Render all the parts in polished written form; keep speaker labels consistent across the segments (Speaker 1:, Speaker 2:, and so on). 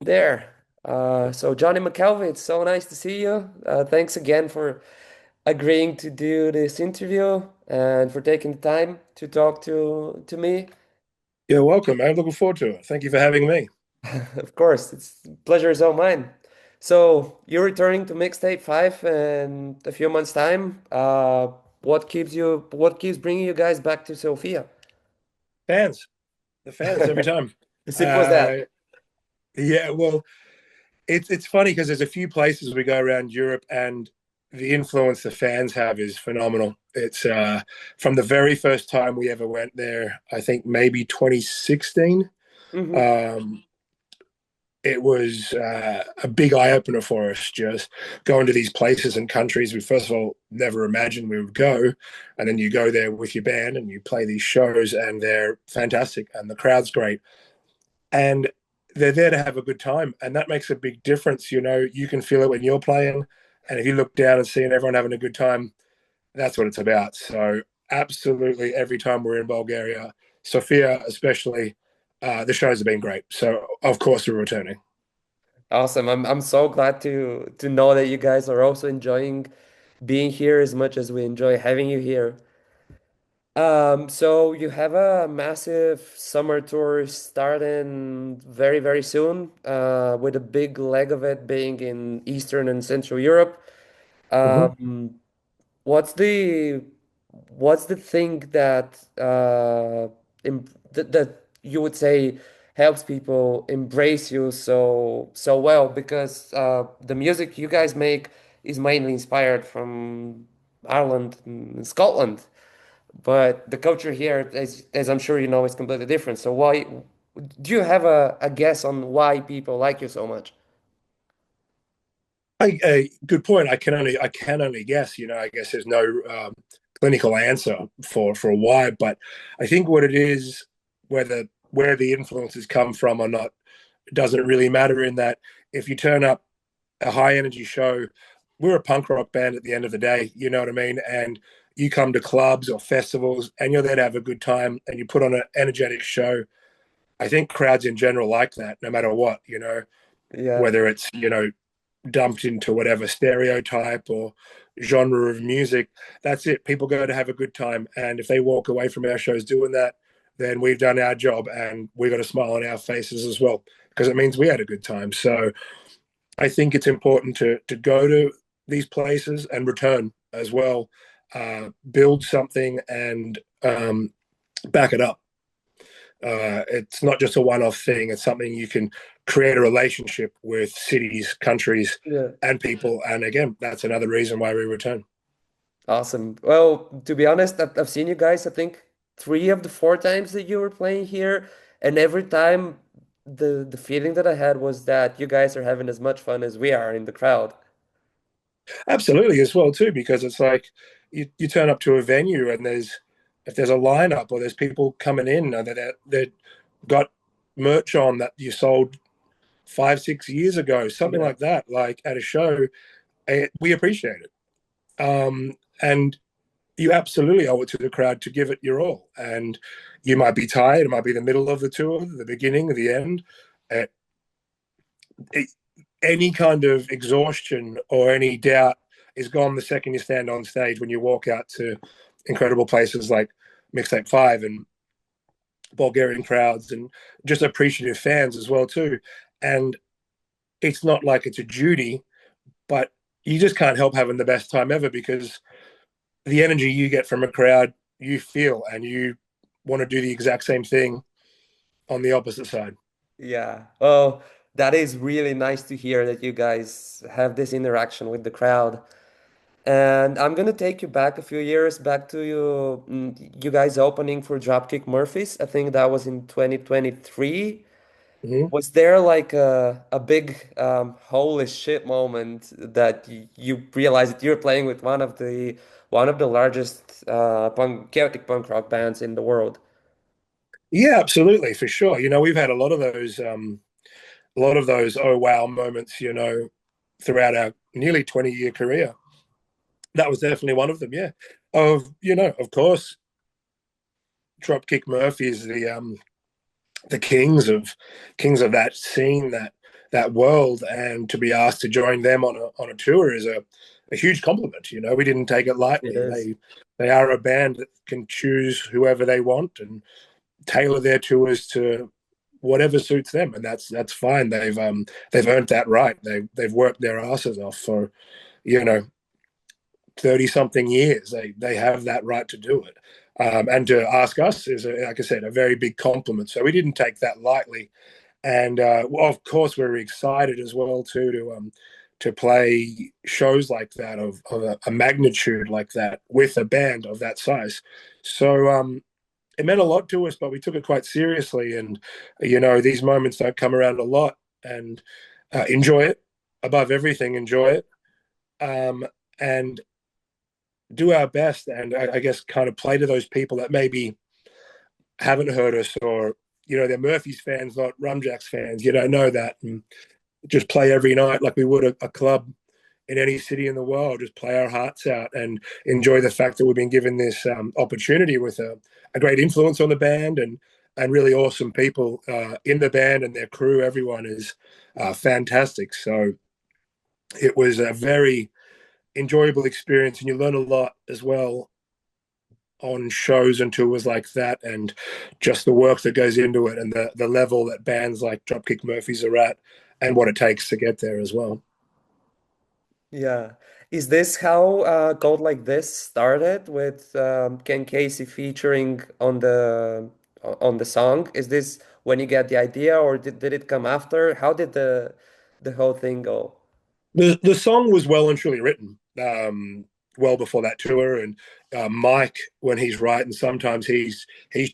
Speaker 1: there. So Johnny McKelvey, it's so nice to see you. Thanks again for agreeing to do this interview and for taking the time to talk to me.
Speaker 2: You're welcome. I'm looking forward to it. Thank you for having me.
Speaker 1: Of course, it's pleasure is all mine. So you're returning to Mixtape 5 in a few months' time. What keeps bringing you guys back to Sofia?
Speaker 2: Fans, the fans every time.
Speaker 1: As simple as that.
Speaker 2: Uh, yeah, well, it's funny because there's a few places we go around Europe, and the influence the fans have is phenomenal. It's from the very first time we ever went there, I think maybe 2016.
Speaker 1: Hmm.
Speaker 2: Um, it was a big eye opener for us, just going to these places and countries we first of all never imagined we would go, and then you go there with your band and you play these shows, and they're fantastic, and the crowd's great, and they're there to have a good time, and that makes a big difference. You can feel it when you're playing, and if you look down and see everyone having a good time, that's what it's about. So absolutely, every time we're in Bulgaria, Sofia especially, the shows have been great. So of course we're returning.
Speaker 1: Awesome. I'm so glad to know that you guys are also enjoying being here as much as we enjoy having you here. So you have a massive summer tour starting very, very soon, with a big leg of it being in Eastern and Central Europe.
Speaker 2: Mhm.
Speaker 1: Um, what's the what's the thing that that you would say helps people embrace you so well? Because the music you guys make is mainly inspired from Ireland and Scotland. But the culture here, as I'm sure you know, is completely different. So why do you have a guess on why people like you so much?
Speaker 2: Good point. I can only guess. I guess there's no clinical answer for why, but I think what it is, whether where the influences come from or not, doesn't really matter. In that, if you turn up a high energy show, we're a punk rock band at the end of the day. You know what I mean? And you come to clubs or festivals, and you're there to have a good time, and you put on an energetic show. I think crowds in general like that, no matter what.
Speaker 1: Yeah.
Speaker 2: Whether it's dumped into whatever stereotype or genre of music. That's it. People go to have a good time. And if they walk away from our shows doing that, then we've done our job, and we've got a smile on our faces as well, because it means we had a good time. So I think it's important to go to these places and return as well, build something, and back it up. It's not just a one-off thing. It's something you can create a relationship with cities, countries,
Speaker 1: Yeah.
Speaker 2: and people. And again, that's another reason why we return.
Speaker 1: Awesome. Well, to be honest, I've seen you guys, I think, three of the four times that you were playing here, and every time the feeling that I had was that you guys are having as much fun as we are in the crowd.
Speaker 2: Absolutely, as well too, because it's like you turn up to a venue, and if there's a lineup or there's people coming in that got merch on that you sold 5, 6 years ago, something
Speaker 1: Yeah.
Speaker 2: like that, like at a show, we appreciate it. And you absolutely owe it to the crowd to give it your all. And you might be tired. It might be the middle of the tour, the beginning, the end. Uh, it, any kind of exhaustion or any doubt is gone the second you stand on stage, when you walk out to incredible places like Mixtape 5 and Bulgarian crowds and just appreciative fans as well too. And it's not like it's a duty, but you just can't help having the best time ever, because the energy you get from a crowd, you feel, and you want to do the exact same thing on the opposite side.
Speaker 1: Yeah. Oh, that is really nice to hear that you guys have this interaction with the crowd. And I'm gonna take you back a few years back to you guys opening for Dropkick Murphys. I think that was in 2023.
Speaker 2: Mm-hmm.
Speaker 1: Was there like a big holy shit moment that you realized that you're playing with one of the largest chaotic punk rock bands in the world?
Speaker 2: Yeah, absolutely, for sure. We've had a lot of those oh wow moments, throughout our nearly 20-year career. That was definitely one of them. Yeah, of course, Dropkick Murphys, the kings of that scene, that that world, and to be asked to join them on a tour is a huge compliment. You know, we didn't take it lightly.
Speaker 1: It is.
Speaker 2: They are a band that can choose whoever they want and tailor their tours to whatever suits them, and that's fine. They've earned that right. They've worked their asses off for, you know, 30 something years. They have that right to do it. And to ask us is, like I said, a very big compliment. So we didn't take that lightly. And well, of course, we're excited as well too to play shows like that of a magnitude like that with a band of that size. So it meant a lot to us, but we took it quite seriously. And you know, these moments don't come around a lot. And enjoy it above everything. Enjoy it, and do our best. And I guess kind of play to those people that maybe haven't heard us, or you know, they're Murphy's fans, not Rumjacks fans. You don't know that, and just play every night like we would a club in any city in the world. Just play our hearts out and enjoy the fact that we've been given this opportunity with a great influence on the band, and really awesome people in the band and their crew. Everyone is fantastic. So it was a very enjoyable experience, and you learn a lot as well on shows and tours like that, and just the work that goes into it, and the level that bands like Dropkick Murphys are at, and what it takes to get there as well.
Speaker 1: Yeah. Is this how Code Like This started with Ken Casey featuring on the song? Is this when you get the idea, or did it come after? How did the whole thing go?
Speaker 2: The song was well and truly written well before that tour, and Mike, when he's writing, sometimes he's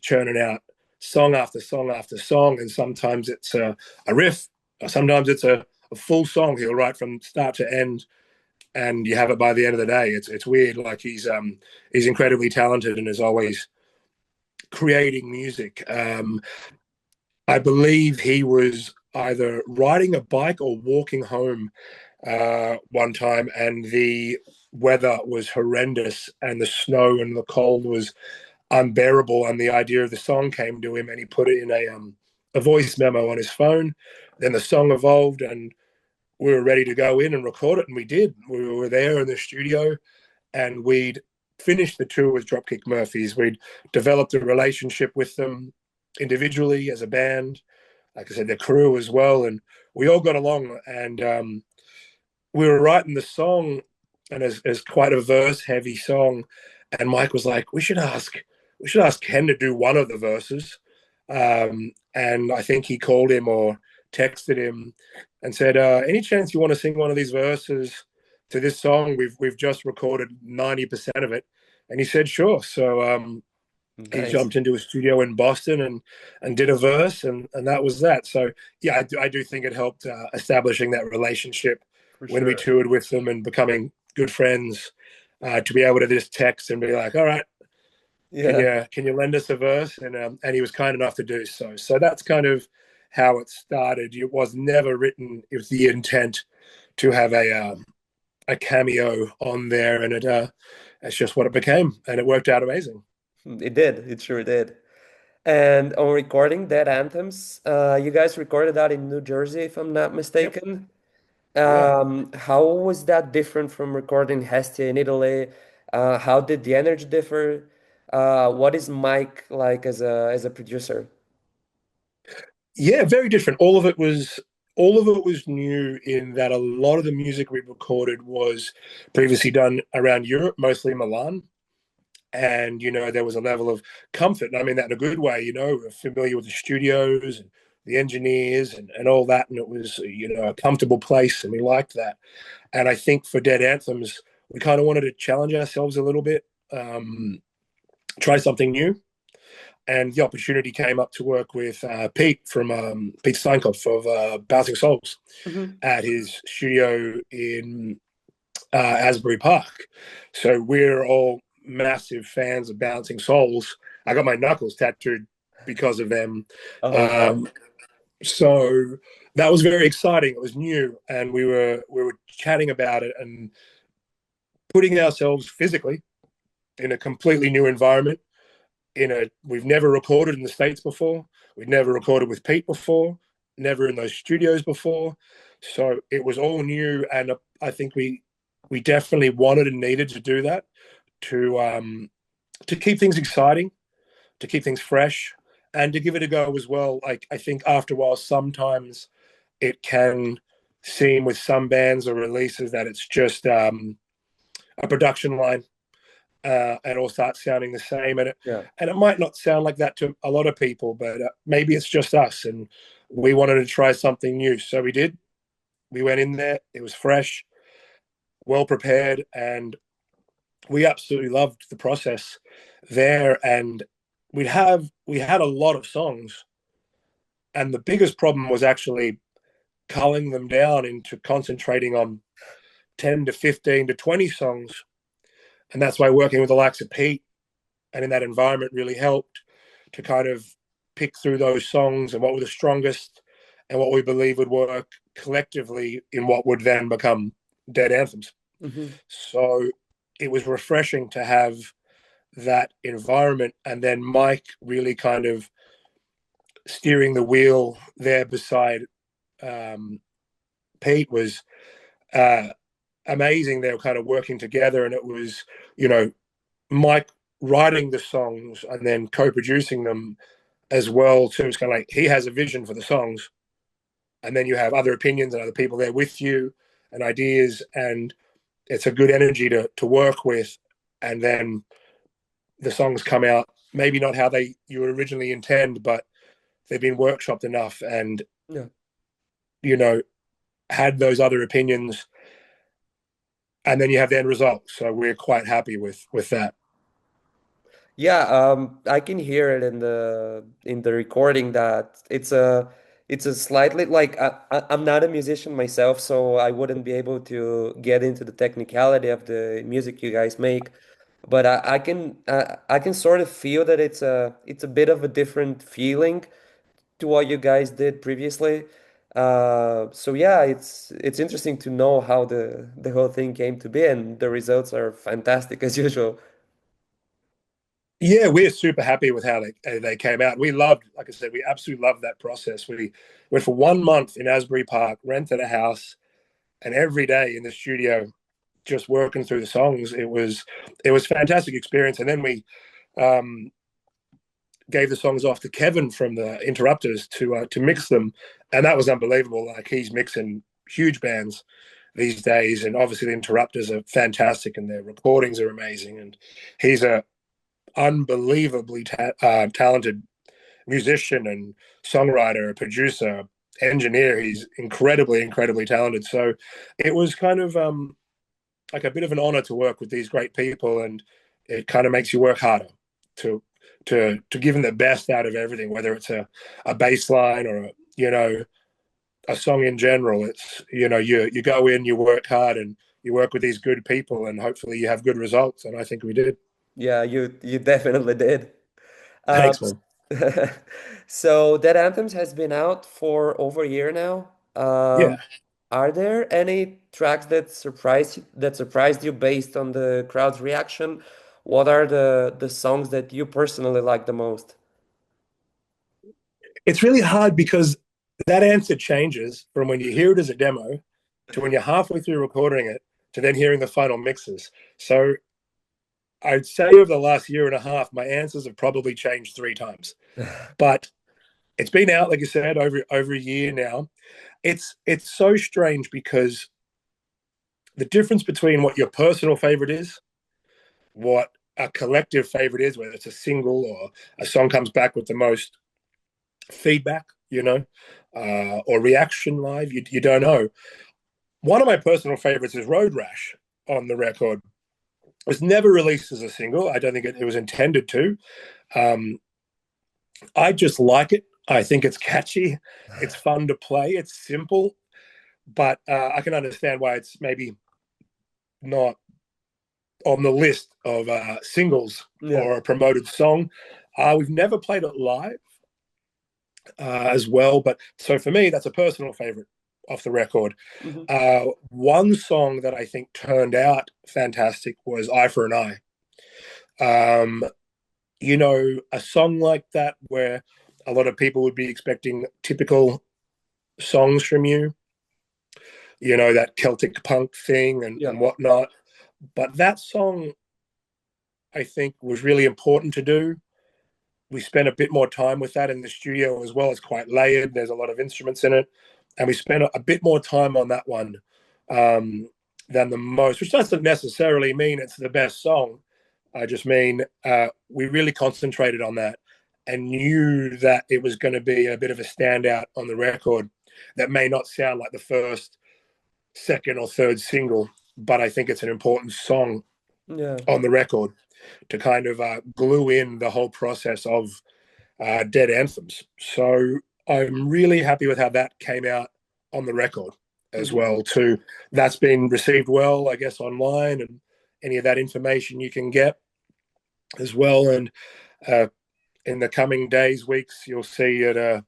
Speaker 2: churning out song after song after song, and sometimes it's a riff, sometimes it's a full song he'll write from start to end, and you have it by the end of the day. It's weird. Like he's incredibly talented and is always creating music. I believe he was either riding a bike or walking home one time, and the weather was horrendous, and the snow and the cold was unbearable. And the idea of the song came to him, and he put it in a voice memo on his phone. Then the song evolved, and we were ready to go in and record it, and we did. We were there in the studio, and we'd finished the tour with Dropkick Murphys. We'd developed a relationship with them individually as a band, like I said, the crew as well, and we all got along. And we were writing the song, and as quite a verse heavy song. And Mike was like, we should ask Ken to do one of the verses. And I think he called him or texted him and said, any chance you want to sing one of these verses to this song? We've just recorded 90% of it. And he said, sure. So he
Speaker 1: Nice.
Speaker 2: jumped into a studio in Boston and did a verse, and that was that. So yeah, I do think it helped establishing that relationship
Speaker 1: For
Speaker 2: when we
Speaker 1: sure.
Speaker 2: toured with them and becoming good friends, to be able to just text and be like, all right,
Speaker 1: Yeah.
Speaker 2: can you lend us a verse? And he was kind enough to do so. So that's kind of how it started. It was never written with the intent to have a cameo on there, and it's just what it became, and it worked out amazing.
Speaker 1: It did. It sure did. And on recording Dead Anthems, you guys recorded that in New Jersey, if I'm not
Speaker 2: Yep.
Speaker 1: mistaken.
Speaker 2: Yeah.
Speaker 1: How was that different from recording Hestia in Italy? How did the energy differ? What is Mike like as a producer?
Speaker 2: Yeah, very different. All of it was new in that a lot of the music we recorded was previously done around Europe, mostly Milan. And you know, there was a level of comfort, and I mean that in a good way. You know, we're familiar with the studios and the engineers and all that, and it was, you know, a comfortable place, and we liked that. And I think for Dead Anthems, we kind of wanted to challenge ourselves a little bit, try something new, and the opportunity came up to work with Pete from Pete Steinkopf of Bouncing Souls
Speaker 1: Hmm.
Speaker 2: at his studio in Asbury Park. So we're all massive fans of Bouncing Souls. I got my knuckles tattooed because of them.
Speaker 1: Oh, wow.
Speaker 2: Um, so that was very exciting. It was new, and we were chatting about it and putting ourselves physically in a completely new environment. We've never recorded in the States before. We'd never recorded with Pete before. never in those studios before. So it was all new, and I think we definitely wanted and needed to do that to keep things exciting, to keep things fresh, and to give it a go as well. Like, I think after a while, sometimes it can seem with some bands or releases that it's just a production line, and it all starts sounding the same. And it might not sound like that to a lot of people, but maybe it's just us, and we wanted to try something new. So we did. We went in there. It was fresh, well prepared, and we absolutely loved the process there. And we had a lot of songs, and the biggest problem was actually culling them down into concentrating on 10 to 15 to 20 songs. And that's why working with the likes of 𝐓𝐡 and in that environment really helped to kind of pick through those songs and what were the strongest and what we believe would work collectively in what would then become dead anthems.
Speaker 1: Mm-hmm.
Speaker 2: So it was refreshing to have that environment, and then Mike really kind of steering the wheel there beside 𝐓𝐡 was amazing. They were kind of working together, and it was, Mike writing the songs and then co-producing them as well too. It's kind of like he has a vision for the songs, and then you have other opinions and other people there with you and ideas, and it's a good energy to work with. And then the songs come out maybe not how you originally intend, but they've been workshopped enough and had those other opinions, and then you have the end result. So we're quite happy with that.
Speaker 1: Yeah, I can hear it in the recording that it's a slightly like I'm not a musician myself, so I wouldn't be able to get into the technicality of the music you guys make, but I can sort of feel that it's a bit of a different feeling to what you guys did previously. So yeah, it's interesting to know how the whole thing came to be, and the results are fantastic as usual.
Speaker 2: Yeah, we're super happy with how they came out. We loved, like I said, we absolutely loved that process. We went for 1 month in Asbury Park, rented a house, and every day in the studio, just working through the songs. It was a fantastic experience. And then we gave the songs off to Kevin from the Interrupters to mix them, and that was unbelievable. Like, he's mixing huge bands these days, and obviously the Interrupters are fantastic, and their recordings are amazing. And he's a unbelievably talented musician and songwriter, producer, engineer. He's incredibly talented. So it was kind of like a bit of an honor to work with these great people, and it kind of makes you work harder to give them the best out of everything, whether it's a bass line or a song in general. It's you go in, you work hard, and you work with these good people, and hopefully you have good results. And I think we did.
Speaker 1: Yeah, you definitely did. Um,
Speaker 2: Thanks, man.
Speaker 1: so that Anthems has been out for over a year now.
Speaker 2: Yeah.
Speaker 1: Are there any tracks that surprised you based on the crowd's reaction? What are the songs that you personally like the most?
Speaker 2: It's really hard because that answer changes from when you hear it as a demo to when you're halfway through recording it to then hearing the final mixes. So I'd say over the last year and a half, my answers have probably changed 3 times. But it's been out, like you said, over a year now. It's so strange because the difference between what your personal favorite is, what a collective favorite is, whether it's a single or a song comes back with the most feedback, or reaction live, you don't know. One of my personal favorites is Road Rash on the record. It was never released as a single. I don't think it was intended to. I just like it. I think it's catchy. It's fun to play. It's simple, but I can understand why it's maybe not on the list of singles or a promoted song. We've never played it live as well, but so for me, that's a personal favorite off the record.
Speaker 1: Mm-hmm.
Speaker 2: One song that I think turned out fantastic was Eye for an Eye. A song like that where a lot of people would be expecting typical songs from you, that Celtic punk thing and whatnot. But that song, I think, was really important to do. We spent a bit more time with that in the studio as well. It's quite layered. There's a lot of instruments in it. And we spent a bit more time on that one than the most, which doesn't necessarily mean it's the best song. I just mean we really concentrated on that and knew that it was going to be a bit of a standout on the record that may not sound like the first, second, or third single, but I think it's an important song on the record to kind of glue in the whole process of Dead Anthems. So I'm really happy with how that came out on the record as well too. That's been received well, I guess, online, and any of that information you can get as well. And in the coming days, weeks, you'll see it.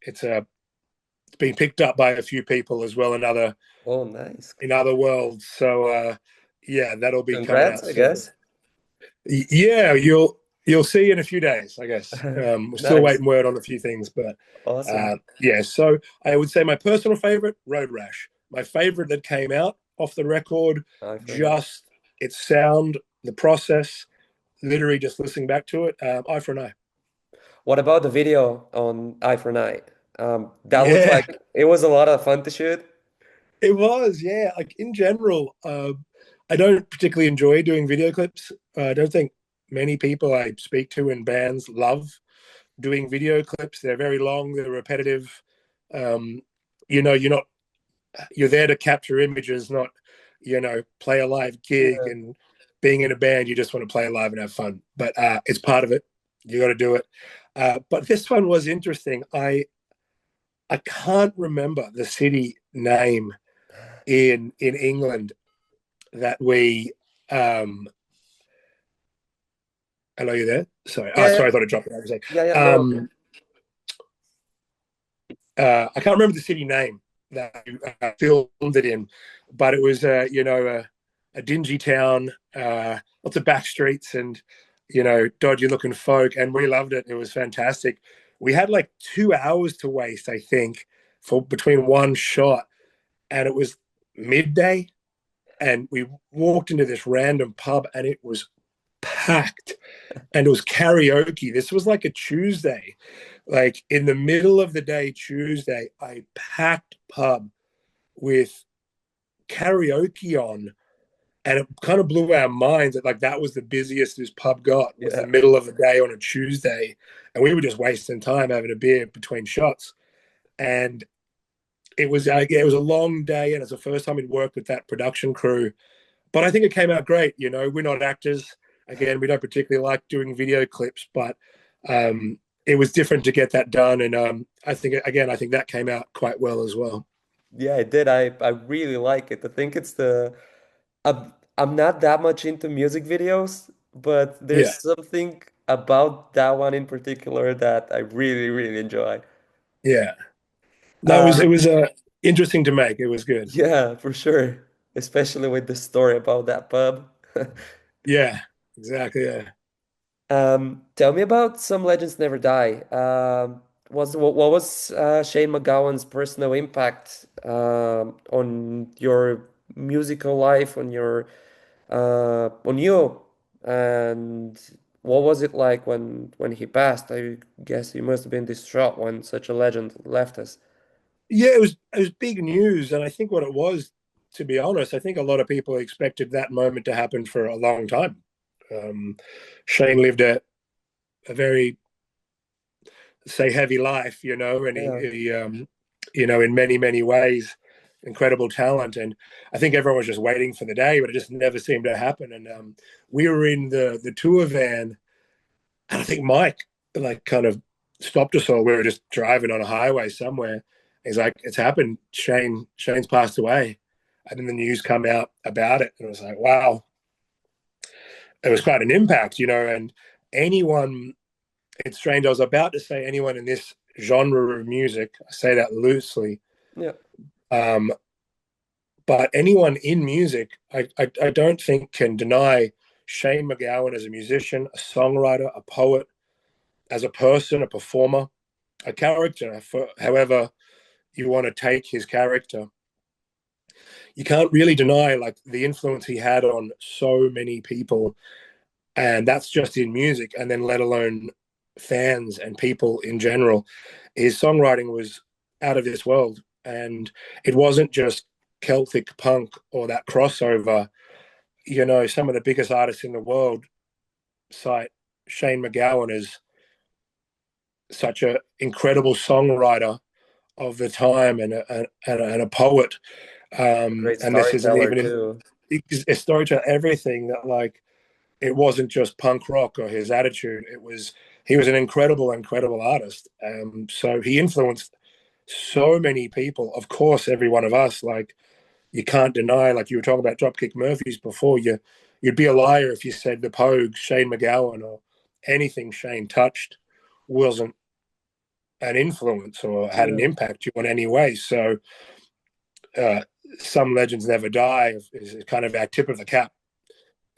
Speaker 2: It's being picked up by a few people as well in other worlds. So yeah, that'll be
Speaker 1: Congrats,
Speaker 2: coming out
Speaker 1: I guess.
Speaker 2: Yeah, you'll see in a few days, I guess. We're still waiting word on a few things, but
Speaker 1: awesome.
Speaker 2: yeah. So I would say my personal favorite, Road Rash. My favorite that came out off the record, just its sound, the process, literally just listening back to it. Eye for an Eye.
Speaker 1: What about the video on Eye for an Eye? That looked like it was a lot of fun to shoot.
Speaker 2: It was, yeah. Like in general, I don't particularly enjoy doing video clips. I don't think many people I speak to in bands love doing video clips. They're very long, they're repetitive. You're there to capture images, not, play a live gig. And being in a band, you just want to play live and have fun. But it's part of it. You got to do it. But this one was interesting. I can't remember the city name in England that we hello, you there? Sorry. Sorry, I thought I dropped it. I can't remember the city name that you filmed it in, but it was a dingy town, lots of back streets and dodgy looking folk, and we loved it. It was fantastic. We had like 2 hours to waste, I think, for between one shot, and it was midday, and we walked into this random pub and it was packed, and it was karaoke. This was like a Tuesday, like in the middle of the day, Tuesday, a packed pub with karaoke on, and it kind of blew our minds that like that was the busiest this pub got, was the middle of the day on a Tuesday, and we were just wasting time having a beer between shots. And it was a long day, and it's the first time we'd worked with that production crew, but I think it came out great. We're not actors. Again, we don't particularly like doing video clips, but it was different to get that done, and I think that came out quite well as well.
Speaker 1: Yeah, it did. I really like it. I think it's I'm not that much into music videos, but there's something about that one in particular that I really, really enjoy.
Speaker 2: Yeah. No, it was interesting to make. It was good.
Speaker 1: Yeah, for sure. Especially with the story about that pub.
Speaker 2: Yeah, exactly. Yeah.
Speaker 1: Tell me about Some Legends Never Die. What was Shane MacGowan's personal impact on your musical life, on you, and what was it like when he passed? I guess you must have been distraught when such a legend left us.
Speaker 2: Yeah, it was big news, and I think what it was, to be honest, I think a lot of people expected that moment to happen for a long time. Shane lived a very, say, heavy life, and he in many, many ways, incredible talent. And I think everyone was just waiting for the day, but it just never seemed to happen. And we were in the tour van, and I think Mike like kind of stopped us all. We were just driving on a highway somewhere. He's like, "It's happened. Shane's passed away." And then the news come out about it, and it was like, wow. It was quite an impact, and anyone, it's strange, I was about to say anyone in this genre of music, I say that loosely.
Speaker 1: Yeah.
Speaker 2: But anyone in music, I don't think can deny Shane MacGowan as a musician, a songwriter, a poet, as a person, a performer, a character, however you want to take his character, you can't really deny like the influence he had on so many people, and that's just in music, and then let alone fans and people in general. His songwriting was out of this world, and it wasn't just Celtic punk or that crossover. You know, some of the biggest artists in the world cite Shane MacGowan as such an incredible songwriter of the time and a poet.
Speaker 1: A great
Speaker 2: And this isn't
Speaker 1: storyteller
Speaker 2: even
Speaker 1: too.
Speaker 2: a storyteller. Everything that like it wasn't just punk rock or his attitude. It was he was an incredible artist. So he influenced so many people. Of course, every one of us. Like you can't deny. Like you were talking about Dropkick Murphys before. You'd be a liar if you said the Pogues, Shane MacGowan, or anything Shane touched wasn't an influence or had an
Speaker 1: Yeah,
Speaker 2: impact on any way. So uh, some legends never die is kind of our tip of the cap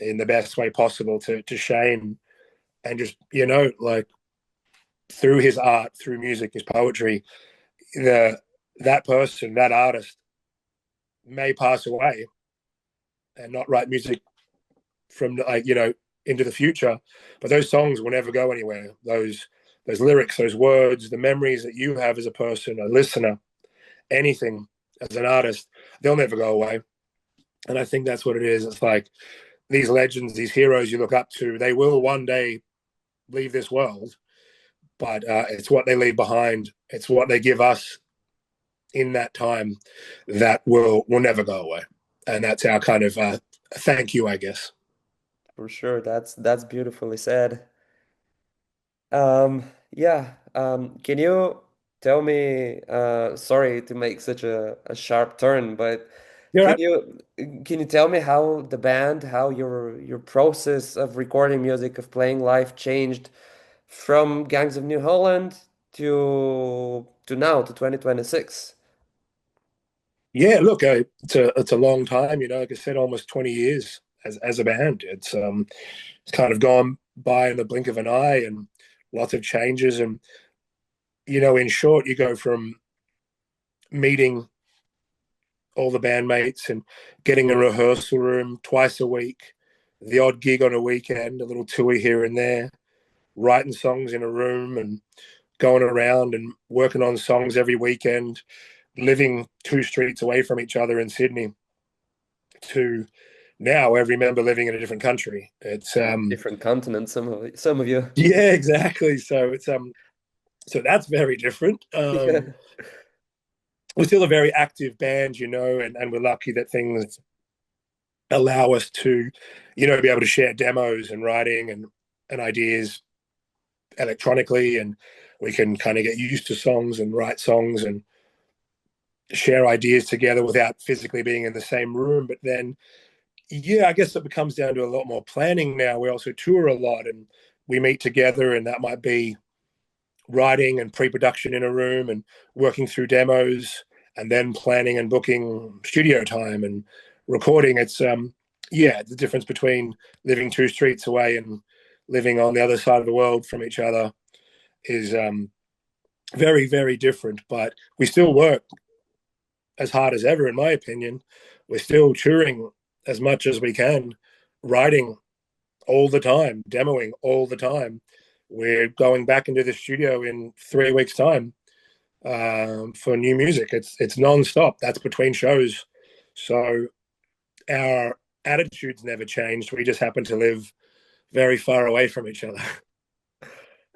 Speaker 2: in the best way possible to Shane, and just like through his art, through music, his poetry, the that person, that artist may pass away and not write music from into the future, but those songs will never go anywhere. Those lyrics, those words, the memories that you have as a person, a listener, anything as an artist, they'll never go away. And I think that's what it is. It's like these legends, these heroes you look up to, they will one day leave this world, but it's what they leave behind. It's what they give us in that time that will never go away. And that's our kind of thank you, I guess.
Speaker 1: for sure. That's beautifully said. Um, yeah. Can you tell me, sorry to make such a sharp turn, but
Speaker 2: You're
Speaker 1: can
Speaker 2: right.
Speaker 1: you can you tell me how the band, how your process of recording music, of playing live changed from Gangs of New Holland to now, to 2026?
Speaker 2: Yeah, look, it's a long time. Like I said, almost 20 years as a band. It's kind of gone by in the blink of an eye, and lots of changes. And in short, you go from meeting all the bandmates and getting a rehearsal room twice a week, the odd gig on a weekend, a little tour here and there, writing songs in a room and going around and working on songs every weekend, living 2 streets away from each other in Sydney, to now every member living in a different country. It's
Speaker 1: Different continents, some of you.
Speaker 2: yeah, exactly. So so that's very different.
Speaker 1: Yeah.
Speaker 2: We're still a very active band, and we're lucky that things allow us to, be able to share demos and writing and ideas electronically, and we can kind of get used to songs and write songs and share ideas together without physically being in the same room. But then, yeah, I guess it comes down to a lot more planning now. We also tour a lot, and we meet together, and that might be writing and pre-production in a room and working through demos, and then planning and booking studio time and recording. It's yeah, the difference between living 2 streets away and living on the other side of the world from each other is very different. But we still work as hard as ever, in my opinion. We're still touring as much as we can, writing all the time, demoing all the time. We're going back into the studio in 3 weeks' time for new music. It's non-stop. That's between shows. So our attitudes never changed. We just happen to live very far away from each other.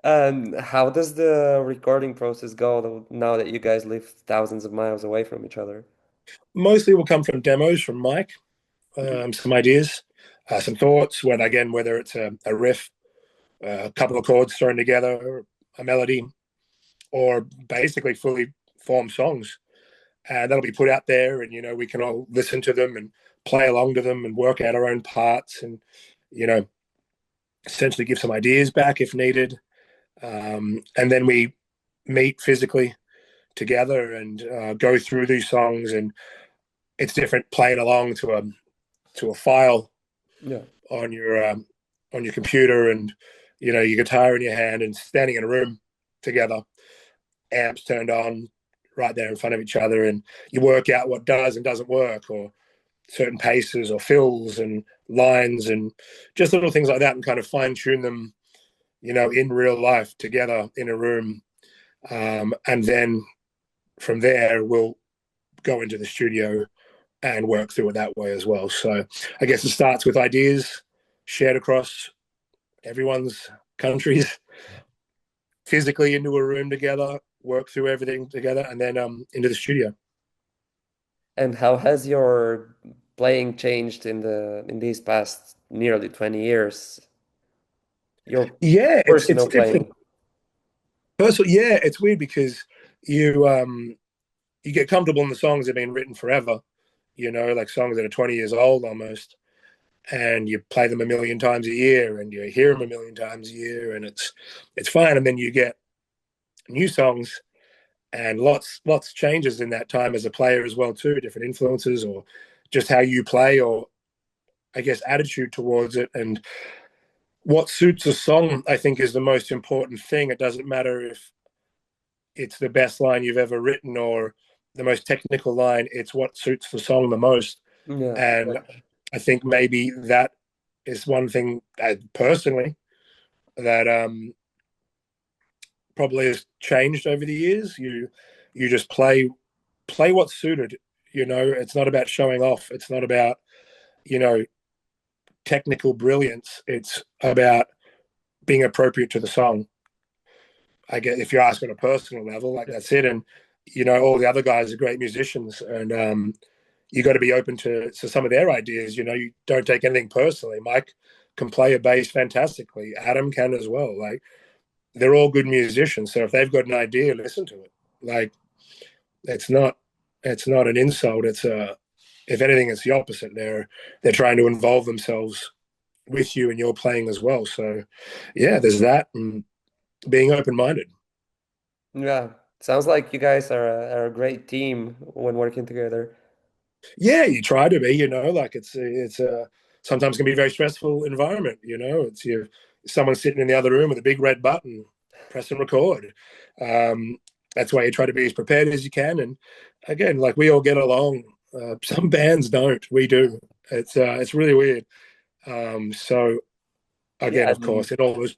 Speaker 1: And how does the recording process go now that you guys live thousands of miles away from each other?
Speaker 2: Mostly will come from demos from Mike, some ideas, some thoughts, whether it's a riff, a couple of chords thrown together, a melody, or basically fully formed songs. And that'll be put out there, and we can all listen to them and play along to them and work out our own parts, and you know essentially give some ideas back if needed. And then we meet physically together and go through these songs, and it's different playing along to a file
Speaker 1: Yeah.
Speaker 2: on your computer, and your guitar in your hand and standing in a room together, amps turned on, right there in front of each other, and you work out what does and doesn't work, or certain paces or fills and lines and just little things like that, and kind of fine tune them, in real life together in a room. And then from there, we'll go into the studio and work through it that way as well. So I guess it starts with ideas shared across everyone's countries, physically into a room together, work through everything together, and then into the studio.
Speaker 1: And how has your playing changed in these past nearly 20 years? Your
Speaker 2: Yeah, it's
Speaker 1: personal
Speaker 2: different.
Speaker 1: playing.
Speaker 2: Personally, yeah, it's weird because you get comfortable in the songs that have been written forever, like songs that are 20 years old almost, and you play them a million times a year and you hear them a million times a year, and it's fine. And then you get new songs, and lots changes in that time as a player as well too, different influences, or just how you play, or I guess attitude towards it, and what suits a song, I think, is the most important thing. It doesn't matter if it's the best line you've ever written or the most technical line. It's what suits the song the most.
Speaker 1: Yeah.
Speaker 2: And I think maybe that is one thing personally that probably has changed over the years. You just play what's suited. It's not about showing off. It's not about technical brilliance. It's about being appropriate to the song. I guess if you ask on a personal level, like that's it. And all the other guys are great musicians, and you got to be open to some of their ideas. You don't take anything personally. Mike can play a bass fantastically. Adam can as well. Like, they're all good musicians. So if they've got an idea, listen to it. Like, it's not an insult. It's if anything, it's the opposite. They're trying to involve themselves with you and your playing as well. So yeah, there's that, and being open-minded.
Speaker 1: Yeah. Sounds like you guys are a great team when working together.
Speaker 2: Yeah, you try to be, like it's a sometimes can be a very stressful environment. It's someone sitting in the other room with a big red button, press and record. That's why you try to be as prepared as you can. And again, like, we all get along. Some bands don't. We do. It's really weird. So again,
Speaker 1: Yeah,
Speaker 2: of course, it always.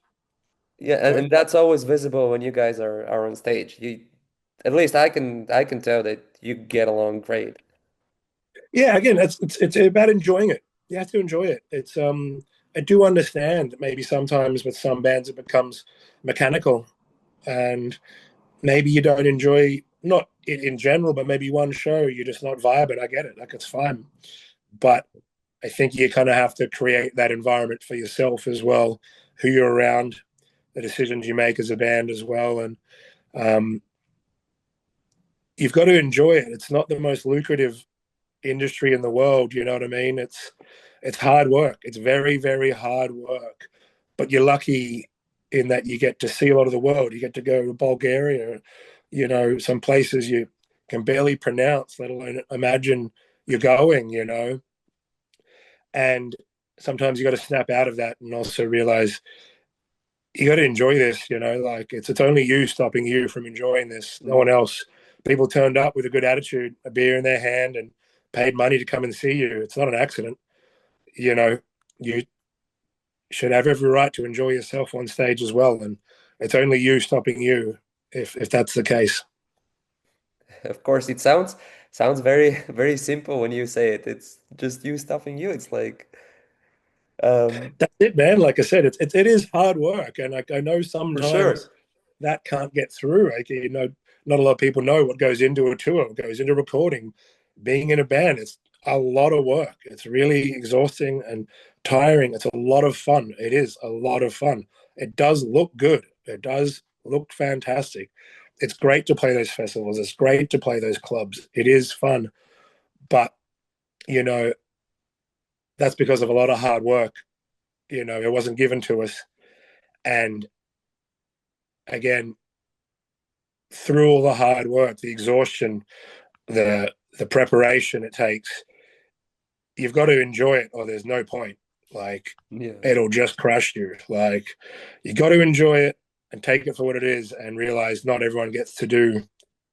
Speaker 1: yeah, and that's always visible when you guys are on stage. At least I can tell that you get along great.
Speaker 2: Yeah, again, it's about enjoying it. You have to enjoy it. I do understand that maybe sometimes with some bands it becomes mechanical, and maybe you don't enjoy, not in general, but maybe one show you're just not vibing. I get it. Like, it's fine. But I think you kind of have to create that environment for yourself as well, who you're around, the decisions you make as a band as well. And um, you've got to enjoy it. It's not the most lucrative industry in the world. You know what I mean? It's hard work. It's very, very hard work. But you're lucky in that you get to see a lot of the world. You get to go to Bulgaria, some places you can barely pronounce, let alone imagine you're going. And sometimes you got to snap out of that and also realize you got to enjoy this. Like, it's only you stopping you from enjoying this. No one else. People turned up with a good attitude, a beer in their hand, and paid money to come and see you. It's not an accident. You should have every right to enjoy yourself on stage as well, and it's only you stopping you if that's the case.
Speaker 1: Of course, it sounds very very simple when you say it. It's just you stuffing you. It's like
Speaker 2: That's it, man. Like I said, it is hard work, and I know
Speaker 1: for sure.
Speaker 2: sometimes that can't get through. Like, not a lot of people know what goes into a tour, what goes into recording, being in a band. It's a lot of work. It's really exhausting and tiring. It's a lot of fun. It is a lot of fun. It does look good. It does look fantastic. It's great to play those festivals. It's great to play those clubs. It is fun, but you know that's because of a lot of hard work. It wasn't given to us, and again, through all the hard work, the exhaustion, the preparation it takes, you've got to enjoy it, or there's no point. Like,
Speaker 1: Yeah.
Speaker 2: it'll just crush you. Like, you got to enjoy it and take it for what it is, and realize not everyone gets to do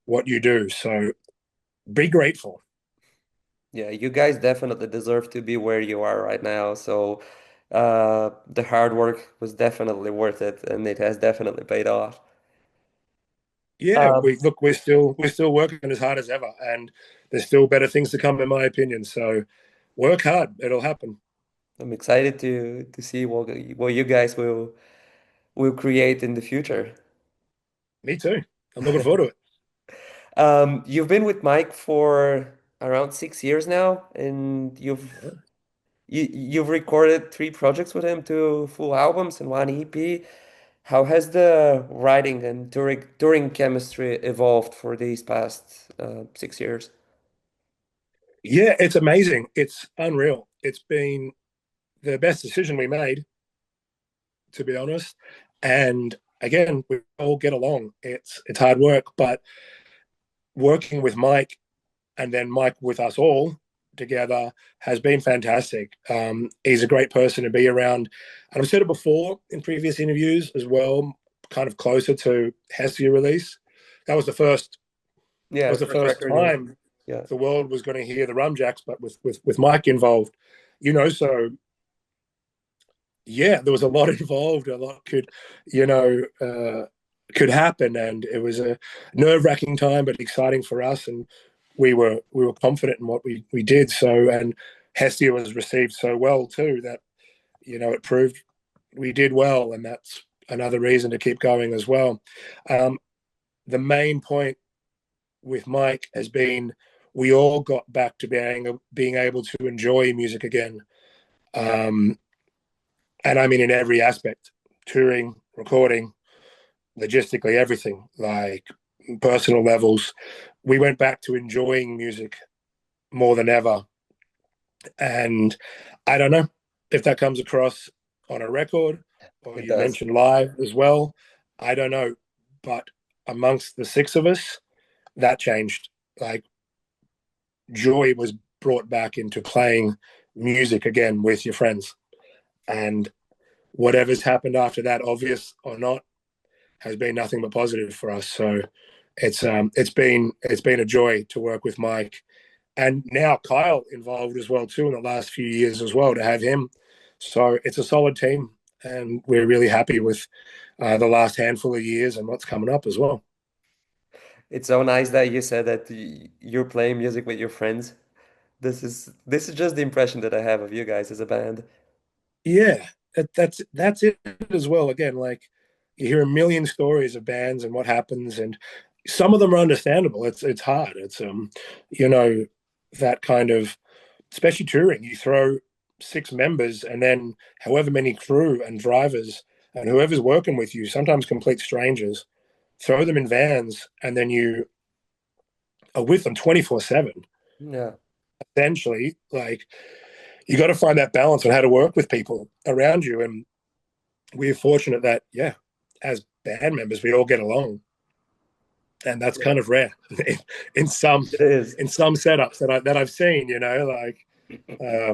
Speaker 2: what you do. So be grateful.
Speaker 1: Yeah, you guys definitely deserve to be where you are right now. So the hard work was definitely worth it, and it has definitely paid off.
Speaker 2: Yeah,
Speaker 1: Um,
Speaker 2: we're still working as hard as ever, and there's still better things to come, in my opinion. So work hard; it'll happen.
Speaker 1: I'm excited to see what you guys will create in the future.
Speaker 2: Me too. I'm looking forward to it.
Speaker 1: You've been with Mike for around 6 years now, and you've recorded 3 projects with him, 2 full albums and 1 EP. How has the writing and touring chemistry evolved for these past 6 years?
Speaker 2: Yeah, it's amazing. It's unreal. It's been the best decision we made, to be honest. And again, we all get along. It's hard work, but working with Mike and then Mike with us all together has been fantastic. He's a great person to be around. And I've said it before in previous interviews as well, kind of closer to 𝐋𝐢𝐜 reelease. That was the first
Speaker 1: Yeah, first record.
Speaker 2: time
Speaker 1: Yeah.
Speaker 2: the world was going to hear the Rumjacks, but with Mike involved, so yeah, there was a lot involved. A lot could happen, and it was a nerve-wracking time, but exciting for us. And we were confident in what we did. So, and 𝐋𝐢𝐜 was received so well too that it proved we did well, and that's another reason to keep going as well. The main point with Mike has been we all got back to being able to enjoy music again. And I mean in every aspect: touring, recording, logistically, everything, like personal levels. We went back to enjoying music more than ever. And I don't know if that comes across on a record or
Speaker 1: It
Speaker 2: you
Speaker 1: does.
Speaker 2: mentioned live as well. I don't know. But amongst the 6 of us, that changed. Like, joy was brought back into playing music again with your friends. And whatever's happened after that, obvious or not, has been nothing but positive for us. So it's been a joy to work with Mike, and now Kyle involved as well too in the last few years as well, to have him. So it's a solid team, and we're really happy with the last handful of years and what's coming up as well.
Speaker 1: It's so nice that you said that you're playing music with your friends. This is just the impression that I have of you guys as a band.
Speaker 2: Yeah, that's it as well. Again, like, you hear a million stories of bands and what happens, and some of them are understandable. It's hard. It's that kind of, especially touring. You throw 6 members and then however many crew and drivers and whoever's working with you, sometimes complete strangers, throw them in vans, and then you are with them 24/7.
Speaker 1: Yeah.
Speaker 2: Essentially, like, you got to find that balance on how to work with people around you. And we're fortunate that, yeah, as band members, we all get along, and that's kind of rare in some
Speaker 1: It is.
Speaker 2: setups that I've seen.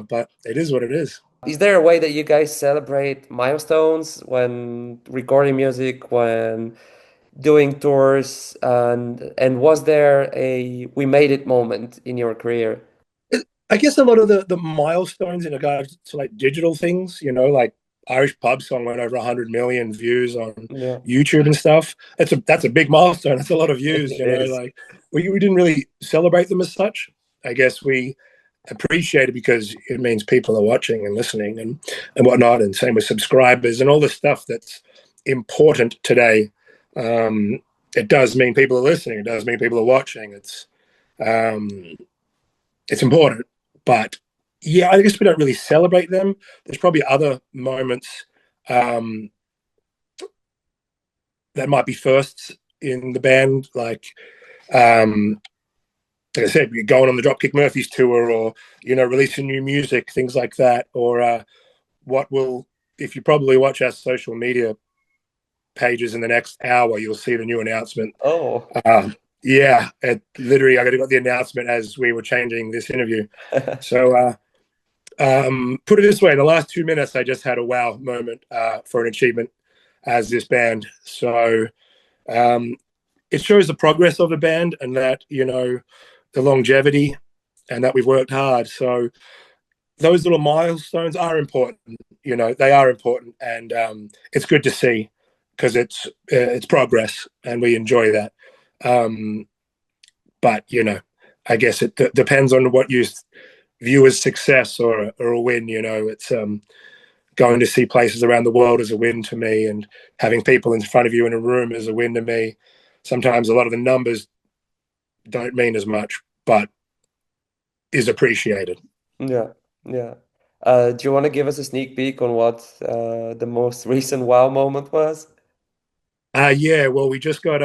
Speaker 2: But it is what it is.
Speaker 1: Is there a way that you guys celebrate milestones when recording music, when doing tours, and was there a we made it moment in your career?
Speaker 2: I guess a lot of the milestones in regards to like digital things, like Irish Pub Song went over 100 million views on
Speaker 1: Yeah,
Speaker 2: YouTube and stuff. That's a big milestone. That's a lot of views.
Speaker 1: it is.
Speaker 2: Like, we didn't really celebrate them as such. I guess we appreciate it because it means people are watching and listening and whatnot. And same with subscribers and all the stuff that's important today. It does mean people are listening. It does mean people are watching. It's important. But yeah, I guess we don't really celebrate them. There's probably other moments that might be firsts in the band, like I said, you're going on the Dropkick Murphys tour, or releasing new music, things like that. Or if you probably watch our social media pages in the next hour, you'll see the new announcement.
Speaker 1: Oh.
Speaker 2: Yeah, literally, I got the announcement as we were changing this interview. So put it this way: in the last 2 minutes, I just had a wow moment for an achievement as this band. So it shows the progress of the band and that, you know, the longevity and that we've worked hard. So those little milestones are important, you know, they are important, and it's good to see because it's progress and we enjoy that. But, you know, I guess it depends on what you view as success or a win. You know, it's going to see places around the world is a win to me, and having people in front of you in a room is a win to me. Sometimes a lot of the numbers don't mean as much, but is appreciated.
Speaker 1: Yeah, yeah. Do you want to give us a sneak peek on what the most recent wow moment was?
Speaker 2: Yeah, well, we just got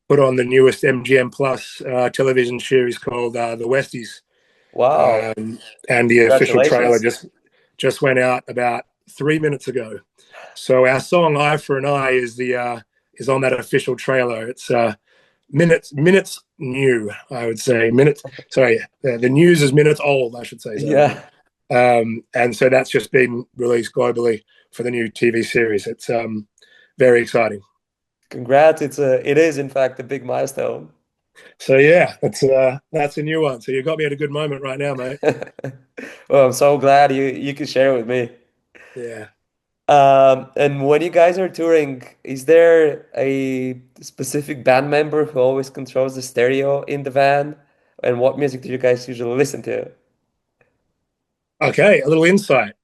Speaker 2: put on the newest MGM Plus television series called The Westies.
Speaker 1: Wow.
Speaker 2: And the official trailer
Speaker 1: Congratulations.
Speaker 2: just went out about 3 minutes ago. So our song "Eye for an Eye" is on that official trailer. It's minutes new, I would say. Minutes. Sorry, the news is minutes old, I should say. Sorry.
Speaker 1: Yeah.
Speaker 2: And so that's just been released globally for the new TV series. It's very exciting.
Speaker 1: Congrats. It is in fact a big milestone.
Speaker 2: So yeah, that's a new one. So you got me at a good moment right now, mate.
Speaker 1: Well, I'm so glad you could share it with me.
Speaker 2: Yeah.
Speaker 1: And when you guys are touring, is there a specific band member who always controls the stereo in the van? And what music do you guys usually listen to?
Speaker 2: Okay, a little insight.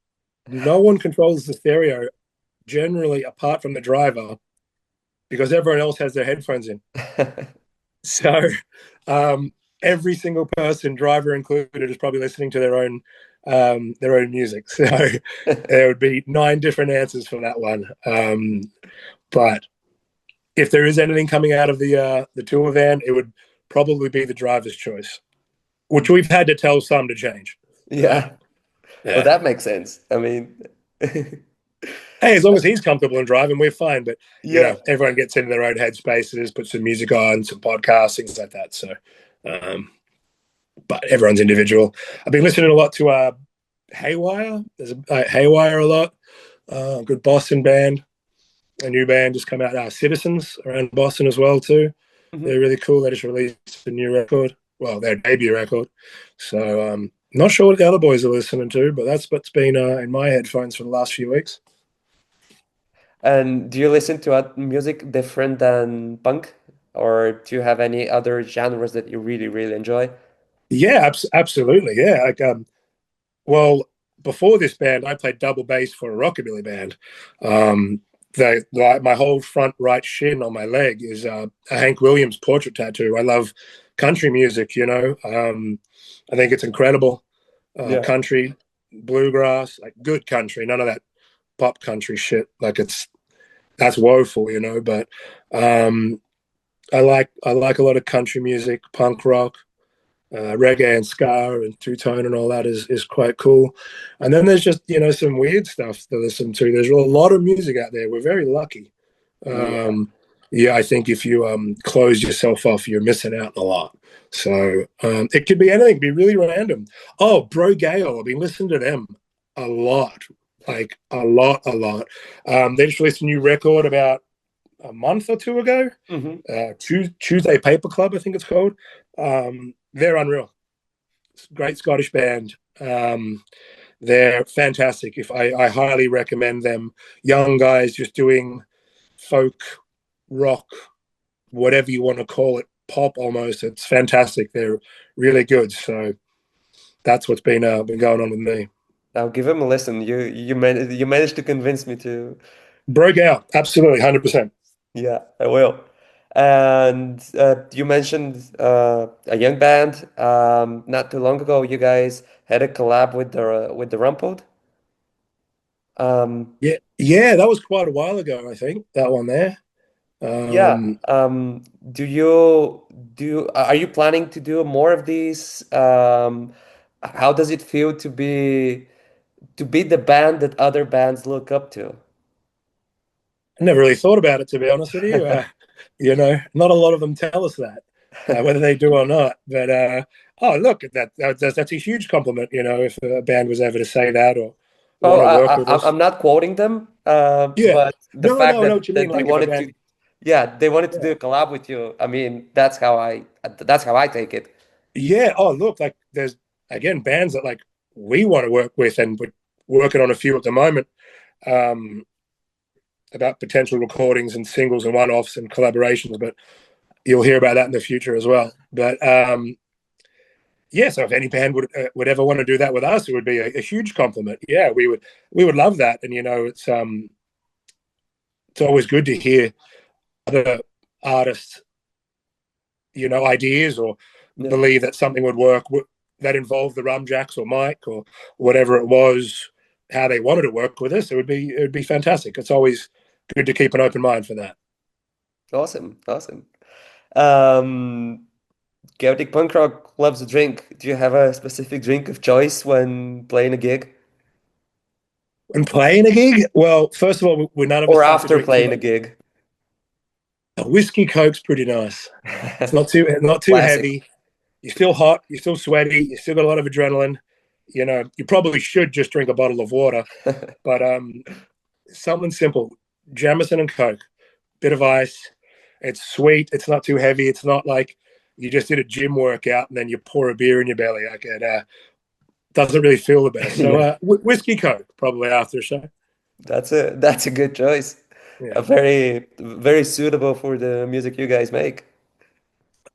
Speaker 2: No one controls the stereo generally apart from the driver because everyone else has their headphones in. So every single person, driver included, is probably listening to their own music. So there would be 9 different answers for that one. But if there is anything coming out of the tour van, it would probably be the driver's choice, which we've had to tell some to change.
Speaker 1: Yeah.
Speaker 2: Yeah.
Speaker 1: Well, that makes sense. I mean,
Speaker 2: Hey, as long as he's comfortable in driving, we're fine. But you
Speaker 1: yeah.
Speaker 2: know, everyone gets into their own headspaces, put some music on, some podcasts, things like that. So, but everyone's individual. I've been listening a lot to Haywire. There's Haywire a lot. Good Boston band. A new band just come out. Citizens around Boston as well too.
Speaker 1: Mhm.
Speaker 2: They're really cool. They just released a new record. Well, their debut record. So not sure what the other boys are listening to, but that's what's been in my headphones for the last few weeks.
Speaker 1: And do you listen to music different than punk, or do you have any other genres that you really, really enjoy?
Speaker 2: Yeah, absolutely. Yeah, like well, before this band, I played double bass for a rockabilly band. My whole front right shin on my leg is a Hank Williams portrait tattoo. I love country music. You know, I think it's incredible.
Speaker 1: Yeah.
Speaker 2: Country, bluegrass, like good country, none of that pop country shit. Like that's woeful, you know. But I like a lot of country music, punk rock, reggae and ska and two-tone and all that is quite cool. And then there's just, you know, some weird stuff to listen to. There's a lot of music out there. We're very lucky. Yeah, I think if you close yourself off, you're missing out on a lot. So it could be anything, it could be really random. Oh, Bro Gale, I've been listening to them a lot, like a lot. They just released a new record about a month or two ago. Tuesday Paper Club, I think it's called. They're unreal. Great Scottish band. They're fantastic. I highly recommend them. Young guys just doing folk, rock, whatever you want to call it, pop almost. It's fantastic. They're really good. So that's what's been going on with me.
Speaker 1: I'll give him a listen. You managed to convince me to.
Speaker 2: Broke out. Absolutely, 100%.
Speaker 1: Yeah, I will. And you mentioned a young band. Not too long ago, you guys had a collab with the Rumpled.
Speaker 2: Yeah, that was quite a while ago, I think, that one there.
Speaker 1: Yeah. Are you planning to do more of these? How does it feel to be the band that other bands look up to?
Speaker 2: I never really thought about it, to be honest with you. You know, not a lot of them tell us that, whether they do or not. But oh, look, that's a huge compliment. You know, if a band was ever to say that or
Speaker 1: Oh,
Speaker 2: want to work with us.
Speaker 1: I'm not quoting them,
Speaker 2: Yeah,
Speaker 1: but the
Speaker 2: no,
Speaker 1: fact
Speaker 2: I know what you mean.
Speaker 1: that they
Speaker 2: Like if a
Speaker 1: wanted to,
Speaker 2: band,
Speaker 1: Yeah, they wanted to
Speaker 2: Yeah.
Speaker 1: do a collab with you. I mean, that's how I take it.
Speaker 2: Yeah. Oh, look, like there's again bands that like we want to work with, and we're working on a few at the moment um, about potential recordings and singles and one-offs and collaborations. But you'll hear about that in the future as well. But yeah, so if any band would ever want to do that with us, it would be a huge compliment. Yeah, we would love that. And it's always good to hear other artists, ideas or
Speaker 1: Yeah.
Speaker 2: believe that something would work that involved the Rumjacks or Mike or whatever it was, how they wanted to work with us. It would be fantastic. It's always good to keep an open mind for that.
Speaker 1: Awesome, awesome. Um, Celtic punk rock loves a drink. Do you have a specific drink of choice when playing a gig
Speaker 2: And playing a gig, well, first of all, we none of us
Speaker 1: or
Speaker 2: like to
Speaker 1: after
Speaker 2: drink too
Speaker 1: playing a
Speaker 2: much.
Speaker 1: gig?
Speaker 2: A whiskey Coke's pretty nice. It's not too
Speaker 1: Classic.
Speaker 2: heavy. You're still hot. You're still sweaty. You still got a lot of adrenaline. You probably should just drink a bottle of water, but something simple: Jameson and Coke, bit of ice. It's sweet. It's not too heavy. It's not like you just did a gym workout and then you pour a beer in your belly. Like it doesn't really feel the best. So
Speaker 1: Yeah,
Speaker 2: whiskey Coke probably after. So
Speaker 1: that's a good choice. A
Speaker 2: yeah,
Speaker 1: very very suitable for the music you guys make.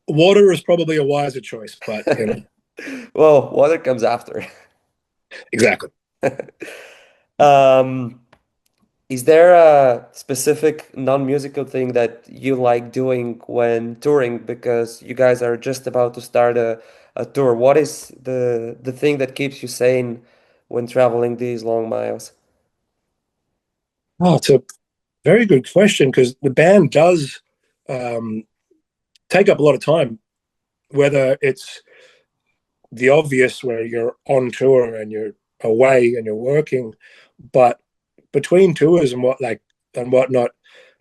Speaker 2: water is probably a wiser choice, but
Speaker 1: Well, water comes after.
Speaker 2: exactly.
Speaker 1: Um, is there a specific non-musical thing that you like doing when touring? Because you guys are just about to start a tour. What is the thing that keeps you sane when traveling these long miles?
Speaker 2: Oh, it's a very good question because the band does um, take up a lot of time, whether it's the obvious where you're on tour and you're away and you're working, but between tours and whatnot,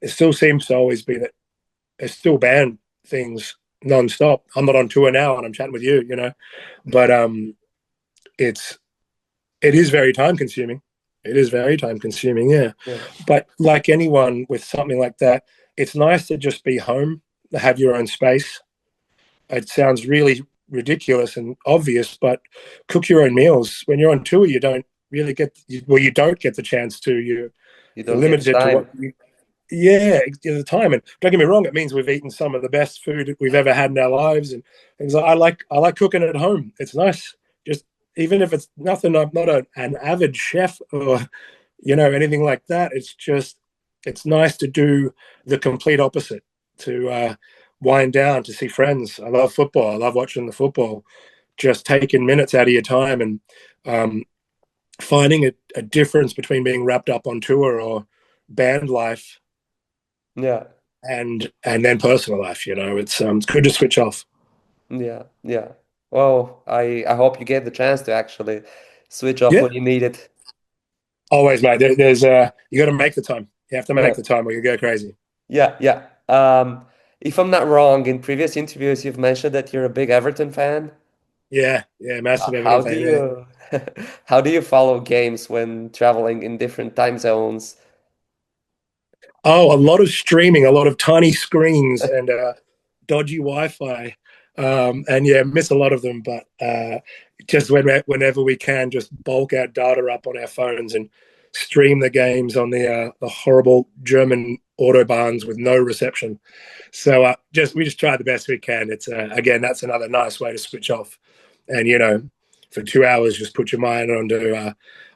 Speaker 2: it still seems to always be that it's still band things non-stop. I'm not on tour now and I'm chatting with you, but it's it is very time consuming. It is very time consuming, yeah.
Speaker 1: Yeah.
Speaker 2: But like anyone with something like that, it's nice to just be home, have your own space. It sounds really ridiculous and obvious, but cook your own meals. When you're on tour, you don't really you don't get the chance to.
Speaker 1: You
Speaker 2: You're
Speaker 1: don't get the
Speaker 2: limited to
Speaker 1: time.
Speaker 2: yeah, the time. And don't get me wrong, it means we've eaten some of the best food we've ever had in our lives, and things like I like cooking at home. It's nice. Just even if it's nothing, I'm not an avid chef or anything like that. It's nice to do the complete opposite, to wind down, to see friends. I love football. I love watching the football. Just taking minutes out of your time and um, finding a difference between being wrapped up on tour or band life
Speaker 1: Yeah.
Speaker 2: and then personal life. It's good to switch off.
Speaker 1: Yeah. Yeah. Well, I hope you get the chance to actually switch off
Speaker 2: Yeah,
Speaker 1: when you need it.
Speaker 2: always, mate. There's you got to make the time. You have to
Speaker 1: Yeah.
Speaker 2: make the time or you go crazy.
Speaker 1: Yeah. Yeah. If I'm not wrong, in previous interviews, you've mentioned that you're a big Everton fan.
Speaker 2: Yeah, yeah, massive
Speaker 1: How
Speaker 2: Everton
Speaker 1: do
Speaker 2: fan. Yeah.
Speaker 1: you how do you follow games when traveling in different time zones?
Speaker 2: Oh, a lot of streaming, a lot of tiny screens, and dodgy Wi-Fi, and yeah, miss a lot of them. But just whenever we can, just bulk our data up on our phones and stream the games on the horrible German autobahns with no reception. So we just try the best we can. It's again, that's another nice way to switch off, and for 2 hours, just put your mind onto. I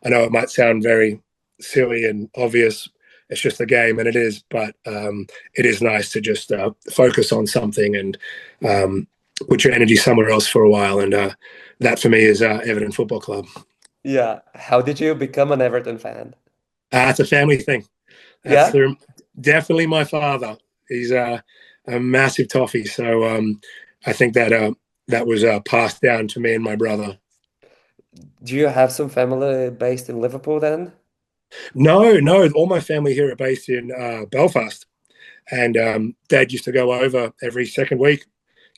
Speaker 2: know it might sound very silly and obvious, it's just a game, and it is. But it is nice to just focus on something and put your energy somewhere else for a while. And that for me is Everton Football Club.
Speaker 1: Yeah. How did you become an Everton fan?
Speaker 2: It's a family thing. That's
Speaker 1: Yeah.
Speaker 2: definitely my father. He's a massive toffee, so I think that was passed down to me and my brother.
Speaker 1: Do you have some family based in Liverpool then?
Speaker 2: No, no, all my family here are based in Belfast. And Dad used to go over every second week,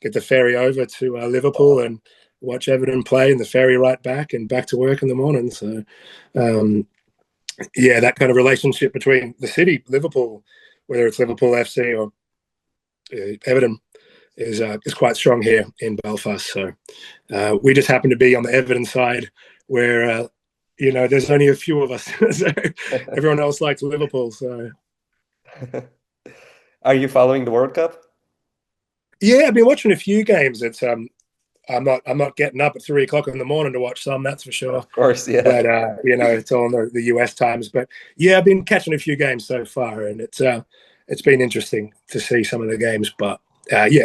Speaker 2: get the ferry over to Liverpool
Speaker 1: Wow.
Speaker 2: and watch Everton play, and the ferry right back and back to work in the morning. So, um, yeah, that kind of relationship between the city, Liverpool, whether it's Liverpool FC or Everton is quite strong here in Belfast. So we just happen to be on the Everton side where, there's only a few of us. So everyone else likes Liverpool. So
Speaker 1: Are you following the World Cup?
Speaker 2: yeah, I've been watching a few games. It's I'm not getting up at 3 o'clock in the morning to watch some, that's for sure.
Speaker 1: Of course, yeah.
Speaker 2: But it's all on the US times. But yeah, I've been catching a few games so far, and it's been interesting to see some of the games. But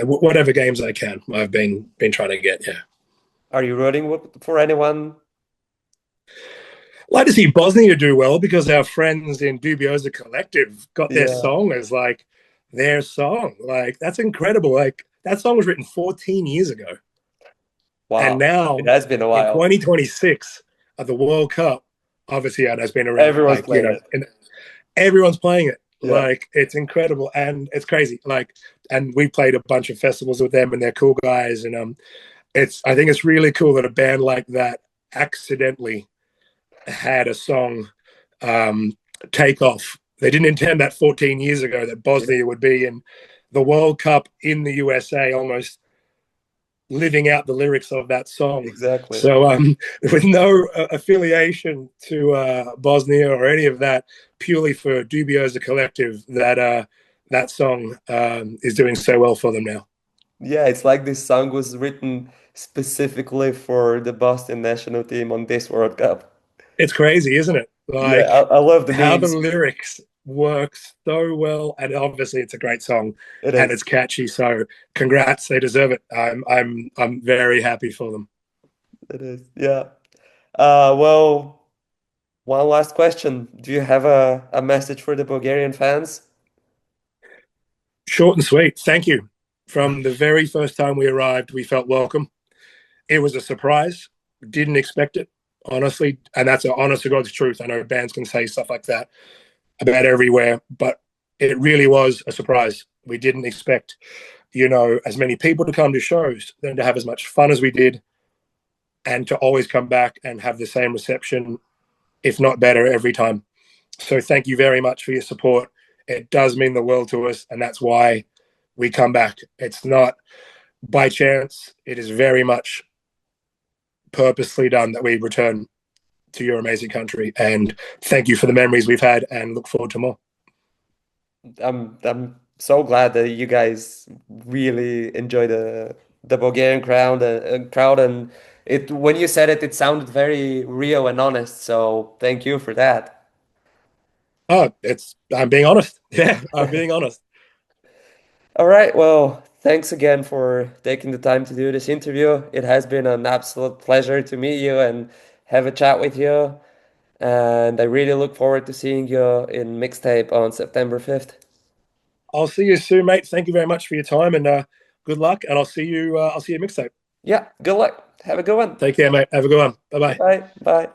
Speaker 2: whatever games I can, I've been trying to get. Yeah.
Speaker 1: Are you rooting for anyone?
Speaker 2: Like to see Bosnia do well because our friends in Dubioza Collective got their
Speaker 1: Yeah.
Speaker 2: song as like their song. Like that's incredible. Like that song was written 14 years ago.
Speaker 1: Wow.
Speaker 2: And now
Speaker 1: it has been a while.
Speaker 2: In 2026 at the World Cup, obviously it has been around.
Speaker 1: Everyone's playing it.
Speaker 2: And everyone's playing it.
Speaker 1: Yeah.
Speaker 2: Like it's incredible and it's crazy. Like, and we played a bunch of festivals with them, and they're cool guys. And I think it's really cool that a band like that accidentally had a song take off. They didn't intend that 14 years ago that Bosnia would be in the World Cup in the USA, almost living out the lyrics of that song.
Speaker 1: Exactly.
Speaker 2: So with no affiliation to Bosnia or any of that, purely for Dubioza Collective, that song is doing so well for them now.
Speaker 1: Yeah, it's like this song was written specifically for the Boston national team on this World Cup.
Speaker 2: It's crazy, isn't it? Like,
Speaker 1: yeah, I love the
Speaker 2: how
Speaker 1: names.
Speaker 2: the lyrics work so well, and obviously it's a great song
Speaker 1: and
Speaker 2: it's catchy. So congrats, they deserve it. I'm very happy for them.
Speaker 1: It is, yeah. Well, one last question. Do you have a message for the Bulgarian fans?
Speaker 2: Short and sweet. Thank you. From the very first time we arrived, we felt welcome. It was a surprise. Didn't expect it, honestly. And that's an honest to God's truth. I know bands can say stuff like that about everywhere, but it really was a surprise. We didn't expect, as many people to come to shows, then to have as much fun as we did, and to always come back and have the same reception, if not better, every time. So thank you very much for your support. It does mean the world to us, and that's why we come back. It's not by chance. It is very much purposely done that we return to your amazing country. And thank you for the memories we've had, and look forward to more.
Speaker 1: I'm so glad that you guys really enjoy the Bulgarian crowd, and when you said it sounded very real and honest. So thank you for that.
Speaker 2: Oh, I'm being honest. Yeah, I'm being honest.
Speaker 1: All right. Well, thanks again for taking the time to do this interview. It has been an absolute pleasure to meet you and have a chat with you. And I really look forward to seeing you in Mixtape on September 5th.
Speaker 2: I'll see you soon, mate. Thank you very much for your time, and good luck. And I'll see you at Mixtape.
Speaker 1: Yeah, good luck. Have a good one.
Speaker 2: Take care, mate. Have a good one. Bye-bye.
Speaker 1: Bye. Bye.